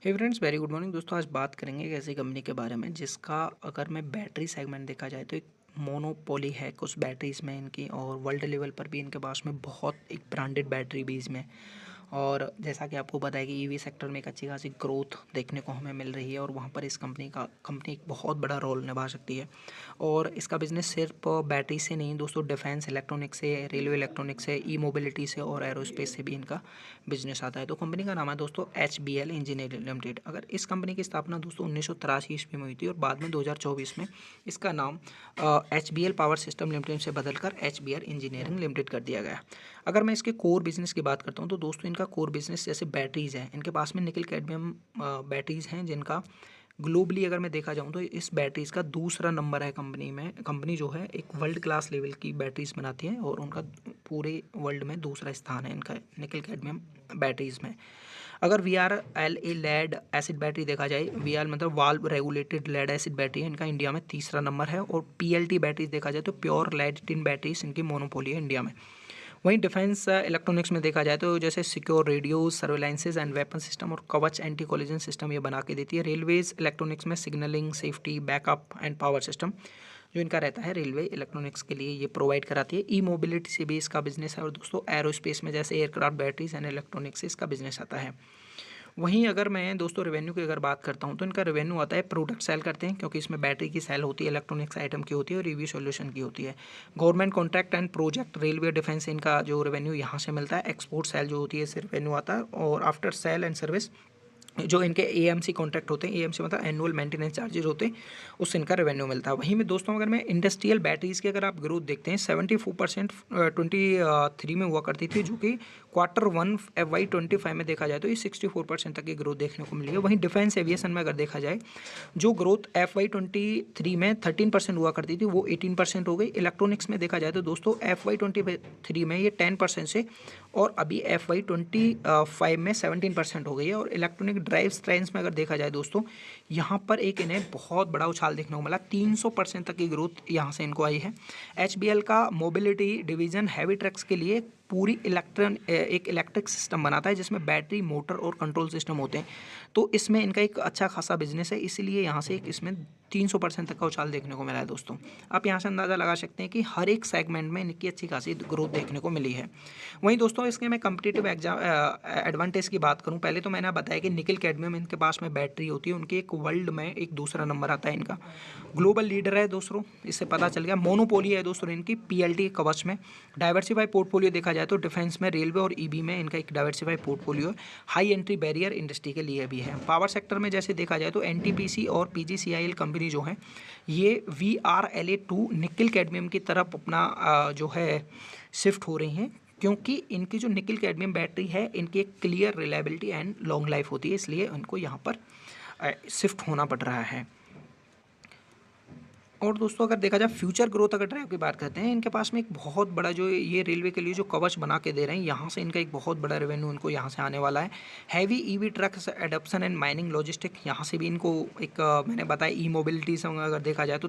हे friends, very good morning दोस्तों। आज बात करेंगे एक ऐसी कंपनी के बारे में जिसका अगर मैं बैटरी सेगमेंट देखा जाए तो एक मोनोपोली है कुछ बैटरीज में इनकी, और वर्ल्ड लेवल पर भी इनके पास में बहुत एक ब्रांडेड बैटरी भी इसमें। और जैसा कि आपको पता है कि ईवी सेक्टर में एक अच्छी खासी ग्रोथ देखने को हमें मिल रही है, और वहाँ पर इस कंपनी एक बहुत बड़ा रोल निभा सकती है। और इसका बिजनेस सिर्फ बैटरी से नहीं दोस्तों, डिफेंस इलेक्ट्रॉनिक्स से, रेलवे इलेक्ट्रॉनिक्स से, ई मोबिलिटी से और एरोस्पेस से भी इनका बिजनेस आता है। तो कंपनी का नाम है दोस्तों HBL इंजीनियरिंग लिमिटेड। अगर इस कंपनी की स्थापना दोस्तों 1983 ईस्वी में हुई थी, और बाद में 2024 में इसका नाम HBL पावर सिस्टम लिमिटेड से बदलकर HBL इंजीनियरिंग लिमिटेड कर दिया गया। अगर मैं इसके कोर बिजनेस की बात करता हूँ तो दोस्तों इनका कोर बिजनेस जैसे बैटरीज़ हैं, इनके पास में निकल कैडमियम बैटरीज़ हैं जिनका ग्लोबली अगर मैं देखा जाऊँ तो इस बैटरीज़ का दूसरा नंबर है कंपनी में। कंपनी जो है एक वर्ल्ड क्लास लेवल की बैटरीज़ बनाती है, और उनका पूरे वर्ल्ड में दूसरा स्थान है इनका निकल कैडमियम बैटरीज़ में। अगर VRLA लेड एसिड बैटरी देखा जाए, VR मतलब valve regulated lead acid battery है इनका, इंडिया में तीसरा नंबर है। और PLT बैटरीज देखा जाए तो प्योर लेड टिन बैटरीज इनकी मोनोपोली है इंडिया में। वहीं डिफेंस इलेक्ट्रॉनिक्स में देखा जाए तो जैसे secure radio, surveillances and weapon system और कवच एंटी कोलिजन सिस्टम ये बना के देती है। रेलवेज इलेक्ट्रॉनिक्स में signalling, safety, backup and power system जो इनका रहता है रेलवे इलेक्ट्रॉनिक्स के लिए ये प्रोवाइड कराती है। ई मोबिलिटी से भी इसका बिजनेस है। और दोस्तों एरोस्पेस में जैसे एयरक्राफ्ट बैटरीज एंड इलेक्ट्रॉनिक्स से इसका बिजनेस आता है। वहीं अगर मैं दोस्तों रेवेन्यू की अगर बात करता हूँ तो इनका रेवेन्यू आता है, प्रोडक्ट सेल करते हैं क्योंकि इसमें बैटरी की सेल होती है, इलेक्ट्रॉनिक्स आइटम की होती है और ईवी सॉल्यूशन की होती है। Government contract and project, railway, defence, इनका जो रेवेन्यू यहाँ से मिलता है। एक्सपोर्ट सेल जो होती है इससे रेवेन्यू आता है। और आफ्टर सेल एंड सर्विस जो इनके AMC कॉन्ट्रैक्ट होते हैं, AMC मतलब एनुअल मेंटेनेंस चार्जेज होते हैं, उससे इनका रेवेन्यू मिलता है। वहीं में दोस्तों अगर मैं इंडस्ट्रियल बैटरीज़ की अगर आप ग्रोथ देखते हैं 74% 23 में हुआ करती थी, जो कि Q1 FY25 में देखा जाए तो ये 64% तक की ग्रोथ देखने को मिली है। वहीं डिफेंस एविएशन में अगर देखा जाए जो ग्रोथ FY23 में 13% हुआ करती थी वो 18% हो गई। इलेक्ट्रॉनिक्स में देखा जाए तो दोस्तों FY23 में ये 10% से और अभी FY25 में 17% हो गई है। और इलेक्ट्रॉनिक ड्राइव ट्रेंड्स में अगर देखा जाए दोस्तों यहाँ पर एक इन्हें बहुत बड़ा उछाल देखने को मिला, 300% तक की ग्रोथ यहाँ से इनको आई है। HBL का मोबिलिटी डिवीजन हैवी ट्रक्स के लिए पूरी एक इलेक्ट्रिक सिस्टम बनाता है जिसमें बैटरी, मोटर और कंट्रोल सिस्टम होते हैं। तो इसमें इनका एक अच्छा खासा बिजनेस है, इसीलिए यहाँ से एक इसमें 300% तक का उछाल देखने को मिला है दोस्तों। आप यहाँ से अंदाज़ा लगा सकते हैं कि हर एक सेगमेंट में इनकी अच्छी खासी ग्रोथ देखने को मिली है। वहीं दोस्तों इसके मैं कम्पिटिटिव एडवांटेज की बात करूँ, पहले तो मैंने बताया कि निकल कैडमियम इनके पास में बैटरी होती है, उनकी एक वर्ल्ड में एक दूसरा नंबर आता है इनका। ग्लोबल लीडर है दोस्तों, इससे पता चल गया। मोनोपोली है दोस्तों इनकी PLT कवच में। डाइवर्सिफाई पोर्टफोलियो देखा जाए तो डिफेंस में, रेलवे और EV में इनका एक डाइवर्सिफाई पोर्टफोलियो है। हाई एंट्री बैरियर इंडस्ट्री के लिए भी है। पावर सेक्टर में जैसे देखा जाए तो NTPC और PGCIL कंपनी जो है ये VRLA2 निकल कैडमियम की तरफ अपना जो है शिफ्ट हो रही हैं, क्योंकि इनकी जो निकल कैडमियम बैटरी है इनकी एक clear reliability and long life होती है, इसलिए इनको यहाँ पर शिफ्ट होना पड़ रहा है। और दोस्तों अगर देखा जाए फ्यूचर ग्रोथ अगर ड्राइव की बात करते हैं, इनके पास में एक बहुत बड़ा जो ये रेलवे के लिए जो कवच बना के दे रहे हैं, यहाँ से इनका एक बहुत बड़ा रेवेन्यू इनको यहाँ से आने वाला है। Heavy EV trucks adaption and mining logistic, यहाँ से भी इनको एक मैंने बताया ई मोबिलिटी से अगर देखा जाए तो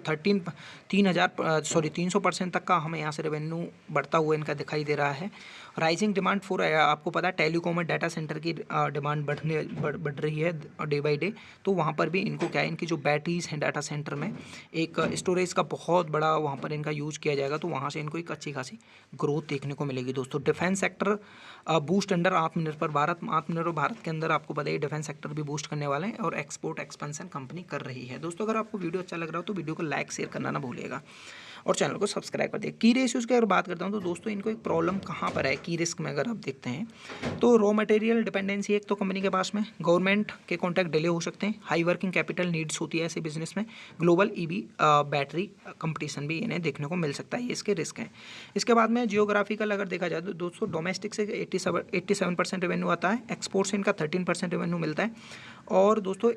300% तक का हमें यहाँ से रेवेन्यू बढ़ता हुआ इनका दिखाई दे रहा है। राइजिंग डिमांड फॉर, आपको पता है टेलीकॉम और डाटा सेंटर की डिमांड बढ़ रही है डे बाई डे, तो वहाँ पर भी इनको क्या है, इनकी जो बैटरीज हैं डाटा सेंटर में एक स्टोरेज का बहुत बड़ा वहाँ पर इनका यूज किया जाएगा, तो वहाँ से इनको एक अच्छी खासी ग्रोथ देखने को मिलेगी दोस्तों। डिफेंस सेक्टर बूस्ट अंडर आत्मनिर्भर भारत के अंदर आपको पता है डिफेंस सेक्टर भी बूस्ट करने वाले हैं, और एक्सपोर्ट एक्सपेंशन कंपनी कर रही है। दोस्तों अगर आपको वीडियो अच्छा लग रहा हो तो वीडियो को लाइक शेयर करना ना भूलिएगा, और चैनल को सब्सक्राइब कर दिए। की रेशियोज़ की अगर बात करता हूँ तो दोस्तों इनको एक प्रॉब्लम कहाँ पर है की रिस्क में अगर आप देखते हैं तो रॉ मटेरियल डिपेंडेंसी एक तो कंपनी के पास में, गवर्नमेंट के कॉन्ट्रैक्ट डिले हो सकते हैं, हाई वर्किंग कैपिटल नीड्स होती है ऐसे बिजनेस में, ग्लोबल EV बैटरी कंपटीशन भी इन्हें देखने को मिल सकता है, ये इसके रिस्क हैं। इसके बाद में जियोग्राफिकल अगर देखा जाए तो दोस्तों डोमेस्टिक से 87% रेवेन्यू आता है, एक्सपोर्ट से इनका 13% रेवेन्यू मिलता है। और दोस्तों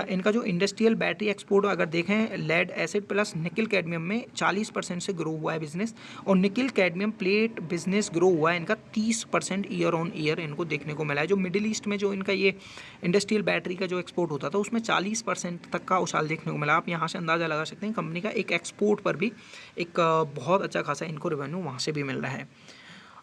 इनका जो इंडस्ट्रियल बैटरी एक्सपोर्ट अगर देखें lead acid plus nickel cadmium में 40% से ग्रो हुआ है बिजनेस, और निकल कैडमियम प्लेट बिजनेस ग्रो हुआ है इनका 30% ईयर ऑन ईयर इनको देखने को मिला है। जो मिडिल ईस्ट में जो इनका ये इंडस्ट्रियल बैटरी का जो एक्सपोर्ट होता था उसमें 40% तक का उछाल देखने को मिला। आप यहाँ से अंदाज़ा लगा सकते हैं कंपनी का एक एक्सपोर्ट पर भी एक बहुत अच्छा खासा इनको रेवेन्यू वहाँ से भी मिल रहा है।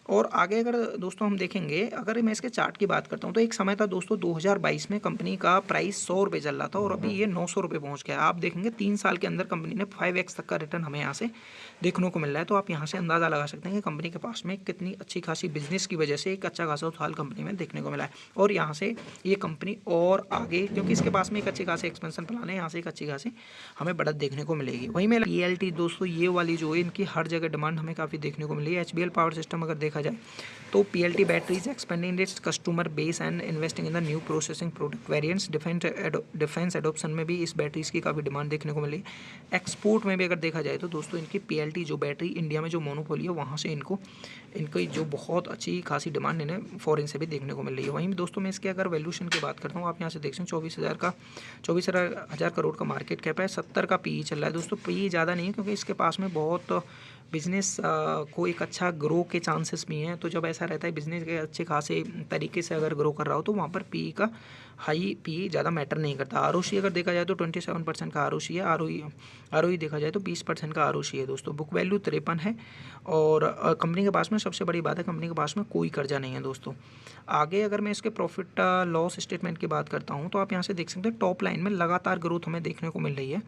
और आगे अगर दोस्तों हम देखेंगे, अगर मैं इसके चार्ट की बात करता हूँ तो एक समय था दोस्तों 2022 में कंपनी का प्राइस 100 रुपये चल रहा था और अभी ये 900 रुपये पहुँच गया। आप देखेंगे 3 साल के अंदर कंपनी ने 5x तक का रिटर्न हमें यहाँ से देखने को मिल रहा है। तो आप यहाँ से अंदाज़ा लगा सकते हैं कि कंपनी के पास में कितनी अच्छी खासी बिजनेस की वजह से एक अच्छा खासा उछाल कंपनी में देखने को मिला है। और यहाँ से ये कंपनी और आगे, क्योंकि इसके पास में एक अच्छी खासी एक्सपेंशन प्लान है, यहाँ से एक अच्छी खासी हमें बढ़त देखने को मिलेगी। वहीं में PLT दोस्तों ये वाली जो है इनकी हर जगह डिमांड हमें काफ़ी देखने को मिली है। HBL पावर सिस्टम अगर देखा जाए तो PLT batteries expanding its customer base and investing in the new processing product variants. Defence adoption में भी इस बैटरीज की काफ़ी डिमांड देखने को मिली। एक्सपोर्ट में भी अगर देखा जाए तो दोस्तों इनकी PLT जो बैटरी इंडिया में जो मोनोपोली है वहाँ से इनकी जो बहुत अच्छी खासी डिमांड इन्हें फॉरेन से भी देखने को मिल रही है। वहीं दोस्तों मैं इसके अगर वैल्यूशन की बात करता हूँ, आप यहाँ से देख सकते हैं 24,000 करोड़ का मार्केट कैप है, 70 का PE चल रहा है। दोस्तों PE ज़्यादा नहीं है क्योंकि इसके पास में बहुत बिजनेस को एक अच्छा ग्रो के चांसेस भी हैं। तो जब ऐसा रहता है बिजनेस के अच्छे खासे तरीके से अगर ग्रो कर रहा हो तो वहाँ पर PE का हाई PE ज़्यादा मैटर नहीं करता। ROC अगर देखा जाए तो 27% का ROC है। ROE देखा जाए तो 20% का ROC है दोस्तों। बुक वैल्यू 53 है और कंपनी के पास में सबसे बड़ी बात है कंपनी के पास में कोई कर्जा नहीं है दोस्तों। आगे अगर मैं इसके प्रॉफिट लॉस स्टेटमेंट की बात करता हूँ तो आप यहाँ से देख सकते हैं टॉप लाइन में लगातार ग्रोथ हमें देखने को मिल रही है।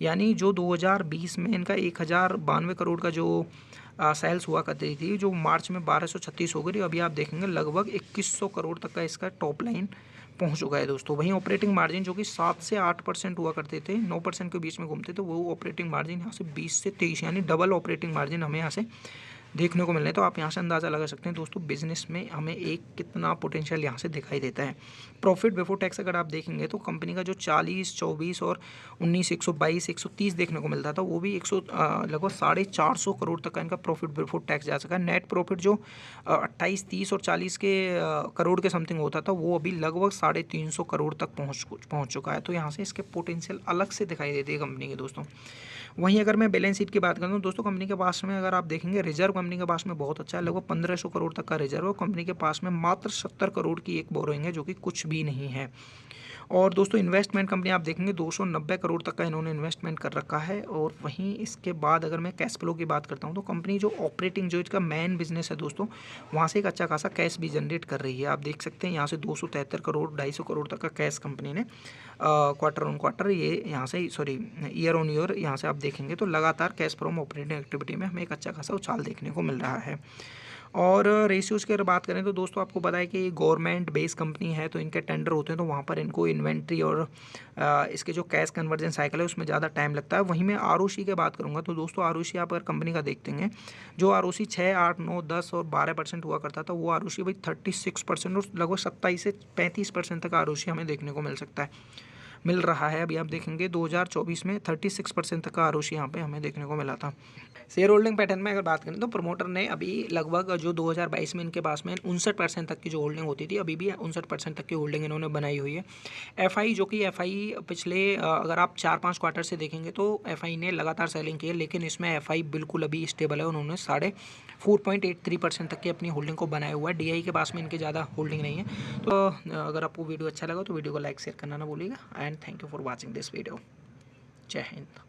यानी जो 2020 में इनका 1092 करोड़ का जो सेल्स हुआ करती थी, जो मार्च में 1236 हो गई, अभी आप देखेंगे लगभग 2100 करोड़ तक का इसका टॉप लाइन पहुंच चुका है दोस्तों। वहीं ऑपरेटिंग मार्जिन जो कि 7 से 8% हुआ करते थे, 9% के बीच में घूमते थे, वो ऑपरेटिंग मार्जिन यहाँ से 20 से 23 यानी डबल ऑपरेटिंग मार्जिन हमें यहाँ से देखने को मिल रहे हैं। तो आप यहाँ से अंदाज़ा लगा सकते हैं दोस्तों बिजनेस में हमें एक कितना पोटेंशियल यहाँ से दिखाई देता है। प्रॉफिट बिफोर टैक्स अगर आप देखेंगे तो कंपनी का जो 40, 24 और 19, 122, 130 देखने को मिलता था, वो भी लगभग 450 करोड़ तक का इनका प्रॉफिट बिफोर टैक्स जा सका। नेट प्रॉफिट जो 28, 30 और 40 के करोड़ के समथिंग होता था, वो अभी लगभग 350 करोड़ तक पहुँच चुका है। तो यहाँ से इसके पोटेंशियल अलग से दिखाई देती है कंपनी के दोस्तों। वहीं अगर मैं बैलेंस शीट की बात करूँ दोस्तों, कंपनी के पास में अगर आप देखेंगे रिजर्व कंपनी के पास में बहुत अच्छा है, लगभग 1500 करोड़ तक का रिजर्व है। कंपनी के पास में मात्र 70 करोड़ की एक बोरोइंग है जो कि कुछ भी नहीं है। और दोस्तों इन्वेस्टमेंट कंपनी आप देखेंगे 290 करोड़ तक का इन्होंने इन्वेस्टमेंट कर रखा है। और वहीं इसके बाद अगर मैं कैश फ्लो की बात करता हूं तो कंपनी जो ऑपरेटिंग जो इसका मेन बिजनेस है दोस्तों, वहां से एक अच्छा खासा कैश भी जनरेट कर रही है। आप देख सकते हैं यहाँ से 273 करोड़ 250 करोड़ तक का कैश कंपनी ने क्वार्टर ऑन क्वार्टर ये यहाँ से ईयर ऑन ईयर यहाँ से आप देखेंगे तो लगातार कैश फ्रॉम ऑपरेटिंग एक्टिविटी में हमें एक अच्छा खासा उछाल देखने को मिल रहा है। और रेशियोज़ की अगर बात करें तो दोस्तों आपको पता है कि गवर्नमेंट बेस कंपनी है, तो इनके टेंडर होते हैं तो वहाँ पर इनको इन्वेंट्री और इसके जो कैश कन्वर्जन साइकिल है उसमें ज़्यादा टाइम लगता है। वहीं मैं ROC की बात करूँगा तो दोस्तों ROC आप अगर कंपनी का देखते हैं, जो ROC 6, 8, 9, 10 और 12% हुआ करता था, वो ROC भाई 36% और लगभग 27 से 35% तक ROC हमें देखने को मिल रहा है। अभी आप देखेंगे 2024 में 36% तक का ROC यहाँ पे हमें देखने को मिला था। शेयर होल्डिंग पैटर्न में अगर बात करें तो प्रमोटर ने अभी लगभग जो 2022 में इनके पास में 59% तक की जो होल्डिंग होती थी, अभी भी 59% तक की होल्डिंग इन्होंने बनाई हुई है। FI जो कि FI पिछले अगर आप 4-5 क्वार्टर से देखेंगे तो FI ने लगातार सेलिंग की है, लेकिन इसमें FI बिल्कुल अभी स्टेबल है। उन्होंने 4.83% तक की अपनी होल्डिंग को बनाया हुआ है। DI के पास में इनके ज़्यादा होल्डिंग नहीं है। तो अगर आपको वीडियो अच्छा लगा तो वीडियो को लाइक शेयर करना ना भूलिएगा। And thank you for watching this video. जय हिंद।